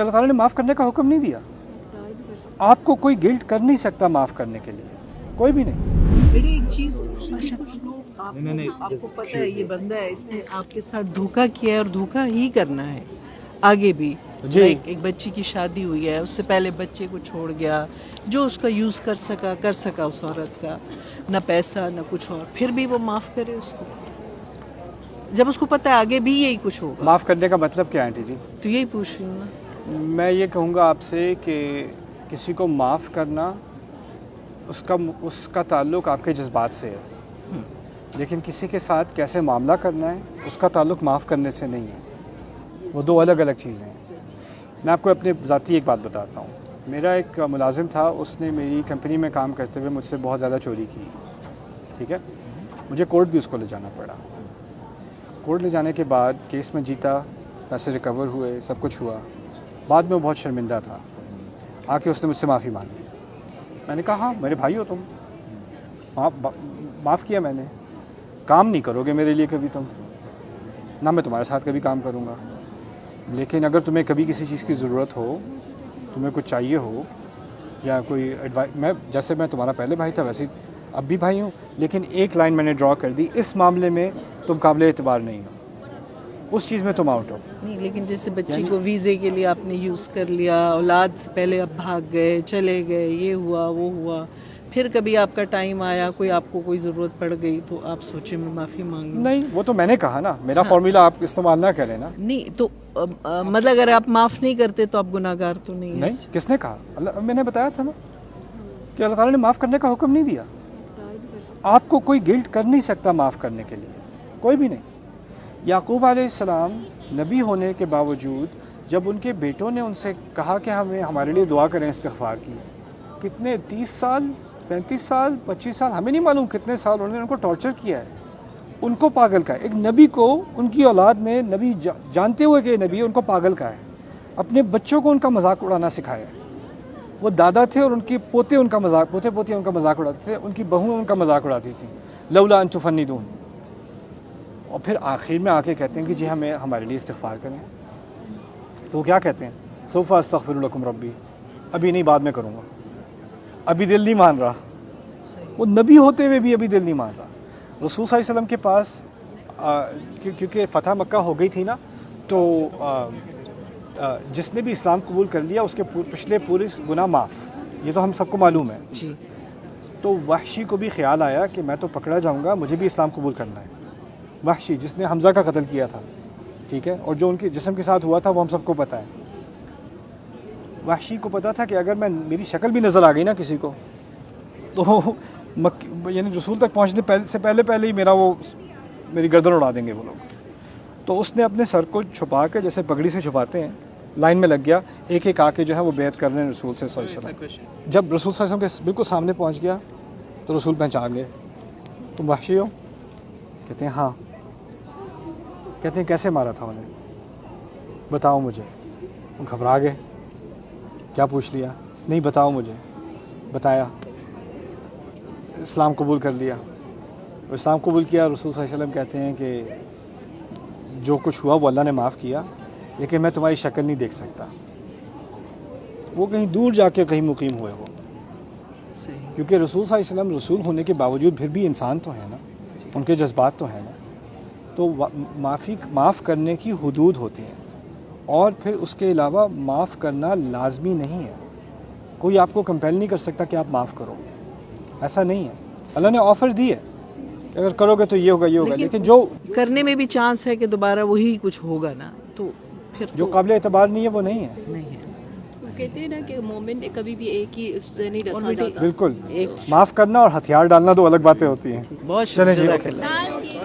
اللہ تعالیٰ نے माफ़ करने का हुक्म नहीं दिया. आपको कोई गिल्ट कर नहीं सकता माफ़ करने के लिए, कोई भी नहीं. बेटी एक चीज पूछनी, कुछ लोग आपको पता है ये बंदा है, इसने आपके साथ धोखा किया है और धोखा ही करना है आगे भी. जी. एक बच्ची की शादी हुई है, उससे पहले बच्चे को छोड़ गया, जो उसका यूज कर सका उस औरत का, ना पैसा ना कुछ और, फिर भी वो माफ करे उसको जब उसको पता है आगे भी यही कुछ होगा. माफ़ करने का मतलब क्या है आंटी जी? तो यही पूछ रही हूँ ना. मैं ये कहूँगा आपसे कि किसी को माफ़ करना उसका ताल्लुक़ आपके जज्बात से है, लेकिन किसी के साथ कैसे मामला करना है उसका ताल्लुक़ माफ़ करने से नहीं है. वो दो अलग अलग चीज़ें हैं. मैं आपको अपने ज़ाती एक बात बताता हूँ. मेरा एक मुलाजिम था, उसने मेरी कंपनी में काम करते हुए मुझसे बहुत ज़्यादा चोरी की. ठीक है, मुझे कोर्ट भी उसको ले जाना पड़ा. कोर्ट ले जाने के बाद केस में जीता, पैसे रिकवर हुए, सब कुछ हुआ. बाद में वो बहुत शर्मिंदा था. आके उसने मुझसे माफ़ी मांगी. मैंने कहा हाँ मेरे भाई हो तुम, माफ़ किया मैंने. काम नहीं करोगे मेरे लिए कभी तुम, ना मैं तुम्हारे साथ कभी काम करूँगा, लेकिन अगर तुम्हें कभी किसी चीज़ की ज़रूरत हो, तुम्हें कुछ चाहिए हो या कोई एडवाइस, जैसे मैं तुम्हारा पहले भाई था वैसे अब भी भाई हूँ, लेकिन एक लाइन मैंने ड्रॉ कर दी, इस मामले में तुम काबिल एतबार नहीं हो, उस चीज़ में तुम आउट हो. नहीं, लेकिन जैसे बच्ची को वीज़े के लिए आपने यूज़ कर लिया, औलाद से पहले आप भाग गए, चले गए, ये हुआ वो हुआ, फिर कभी आपका टाइम आया, आपको कोई ज़रूरत पड़ गई तो आप सोचे मैं माफ़ी मांग लूं. नहीं, वो तो मैंने कहा ना, मेरा फार्मूला आप इस्तेमाल ना करें ना. नहीं तो मतलब अगर आप माफ़ नहीं करते तो आप गुनाहगार तो नहीं हैं. नहीं, किसने कहा? अल्लाह, मैंने बताया था ना कि अल्लाह ताला ने माफ़ करने का हुक्म नहीं दिया. आपको कोई गिल्ट कर नहीं सकता माफ़ करने के लिए, कोई भी नहीं. याकूब अलैहिस्सलाम नबी होने के बावजूद जब उनके बेटों ने उनसे कहा कि हमें हमारे लिए दुआ करें इस्तिग़फ़ार की, कितने 30 साल 35 साल 25 साल हमें नहीं मालूम कितने साल उन्होंने उनको टॉर्चर किया है. उनको पागल का है. एक नबी को उनकी औलाद ने, नबी जानते हुए कि नबी उनको पागल का है, अपने बच्चों को उनका मजाक उड़ाना सिखाया है. वो दादा थे और उनके पोते उनका मजाक, पोते पोतियाँ उनका मजाक उड़ाते थे, उनकी बहुएं उनका मजाक उड़ाती थी. लौला अन तुफन्निदून. और फिर आखिर में आके कहते हैं कि जी हमें हमारे लिए इस्तिग़फ़ार करें. तो वो क्या कहते हैं? सौफ़ा अस्तग़फ़िरु लकुम रब्बी, अभी नहीं बाद में करूँगा. अभी दिल नहीं मान रहा. वो नबी होते हुए भी अभी दिल नहीं मान रहा. रसूल सल्लल्लाहु अलैहि वसल्लम के पास क्योंकि फ़तह मक्का हो गई थी ना, तो जिसने भी इस्लाम कबूल कर लिया उसके पिछले पूरे गुनाह माफ़, ये तो हम सबको मालूम है जी. तो वहशी को भी ख्याल आया कि मैं तो पकड़ा जाऊँगा, मुझे भी इस्लाम कबूल करना है. वहशी जिसने हमज़ा का कत्ल किया था, ठीक है, और जो उनके जिस्म के साथ हुआ था वो हम सबको पता है. वहशी को पता था कि अगर मेरी शक्ल भी नज़र आ गई ना किसी को, तो यानी रसूल तक पहुँचने से पहले ही मेरी गर्दन उड़ा देंगे वो लोग. तो उसने अपने सर को छुपा के, जैसे पगड़ी से छुपाते हैं, लाइन में लग गया, एक एक आके जो है वो बैत कर रहे हैं रसूल से सल्लल्लाहु अलैहि वसल्लम. जब रसूल सल्लल्लाहु अलैहि वसल्लम के बिल्कुल सामने पहुँच गया तो रसूल पहचान गए. तुम वहशी हो? कहते हैं हाँ. कहते हैं कैसे मारा था उन्हें, बताओ मुझे. वो घबरा गए, क्या पूछ लिया? नहीं बताओ मुझे. बताया, इस्लाम कबूल कर लिया. इस्लाम कबूल किया. रसूल सल्लल्लाहु अलैहि वसल्लम कहते हैं कि जो कुछ हुआ वो अल्लाह ने माफ़ किया, लेकिन मैं तुम्हारी शक्ल नहीं देख सकता. वो कहीं दूर जाके कहीं मुकीम हुए हो, क्योंकि रसूल सल्लल्लाहु अलैहि वसल्लम रसूल होने के बावजूद फिर भी इंसान तो है ना, उनके जज्बात तो हैं ना. तो माफ़ करने की हुदूद होती हैं, और फिर उसके अलावा माफ़ करना लाजमी नहीं है. कोई आपको कंपेल नहीं कर सकता कि आप माफ़ करो, ऐसा नहीं है. अल्लाह ने ऑफ़र दी है कि अगर करोगे तो ये होगा ये होगा, लेकिन जो करने में भी चांस है कि दोबारा वही कुछ होगा ना, तो फिर जो काबिल एतबार नहीं है वो नहीं है. नहीं है. वो कहते हैं ना कि मोमेंट कभी भी एक ही उससे नहीं डसा जाता. बिल्कुल. माफ़ करना और हथियार डालना दो अलग बातें होती हैं. बहुत चलें जी, शुक्रिया. ओके.